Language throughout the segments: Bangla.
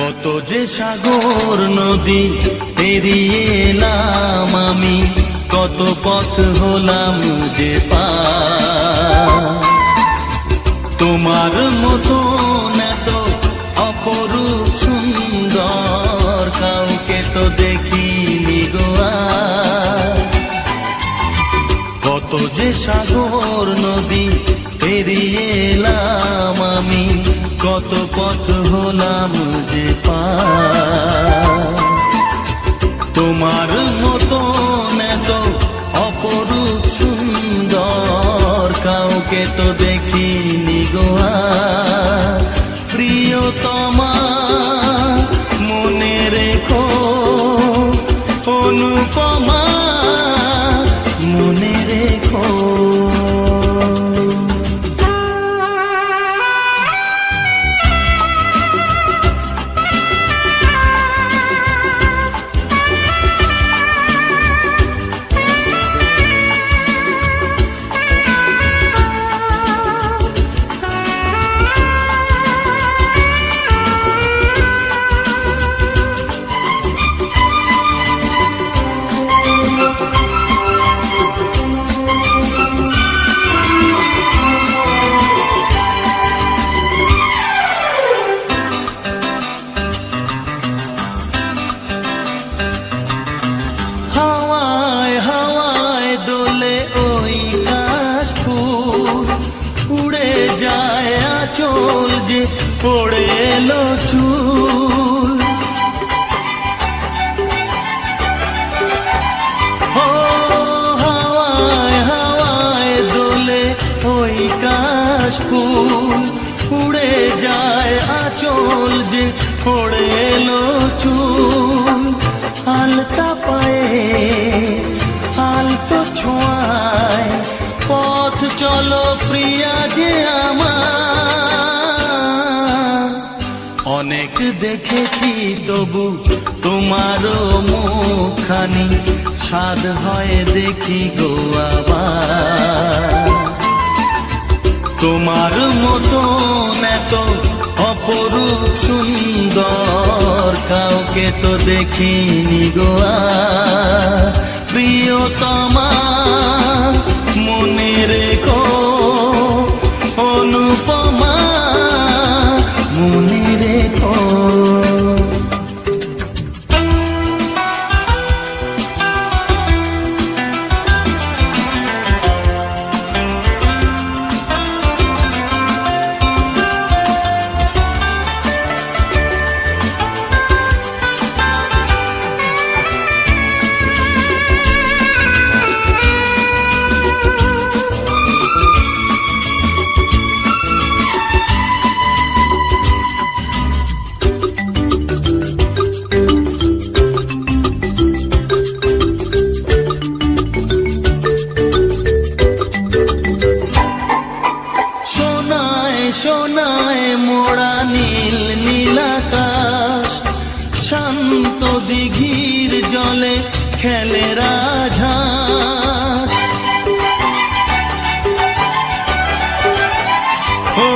কত যে সাগর নদী পেরিয়ে এলাম আমি, কত পথ হলাম যে পার। তোমার মতো এত অপরূপ সুন্দর কাউকে তো দেখিনি গো আর। কত যে সাগর নদী পেরিয়ে এলাম আমি, কত পথ হলাম যে পার। তোমার মতো এত অপরূপ সুন্দর কাউকে তো দেখিনি গো আর। প্রিয়তমা মনে রেখো, অনুপমা মনে রেখো। চল যে পড়ে এলো চুল, হাওয়ায় হাওয়ায় দোলে ওই কাশফুল। উড়ে যায় আঁচল যে পড়ে এলো চুল। আলতা পায়ে আলতো ছোঁয়ায় পথ চলো প্রিয়া যে আমার। অনেক দেখেছি তবু তোমারও মুখখানি, স্বাদ হয় দেখি গো আবার। তোমার মতো এত অপরূপ সুন্দর কাউকে তো দেখিনি গো আর। প্রিয়তমা মনে রেখো, অনুপমা মনে রেখো। সোনায় মোড়া নীল নীলাকাশ, শান্ত দিঘির জলে খেলে রাজহাঁস। ও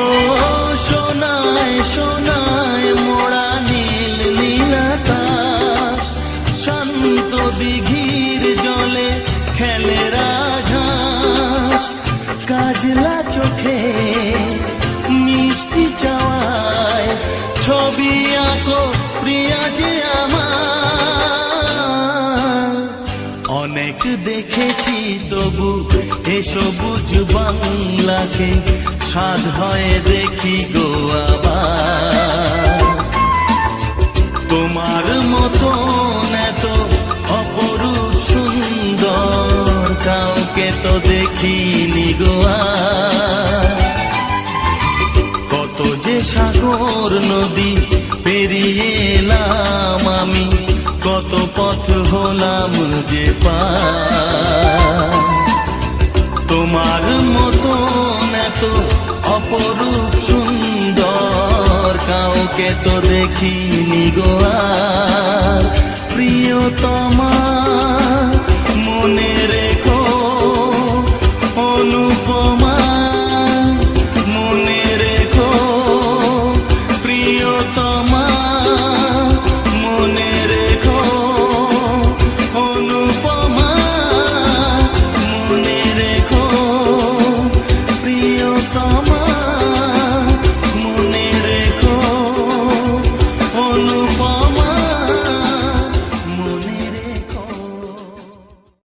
সোনায় সোনায় মোড়া নীল নীলাকাশ, শান্ত দিঘির জলে খেলে রাজহাঁস। কাজলা চোখে মিষ্টি চাওয়ায় ছবি আঁকো প্রিয়া যে আমার। অনেক দেখেছি তবু এ সবুজ বাংলাকে, স্বাদ হয় দেখি গো আবার। তোমার মতো এত অপরূপ সুন্দর কাউকে তো দেখিনি গো আর। কত যে সাগর নদী পেরিয়ে এলাম আমি, কত পথ হলাম যে পার। তোমার মতো এত অপরূপ সুন্দর কাউকে তো দেখিনি গো আর। প্রিয়তমা মনে রেখো, অনুপমা মনে রেখো। প্রিয়তমা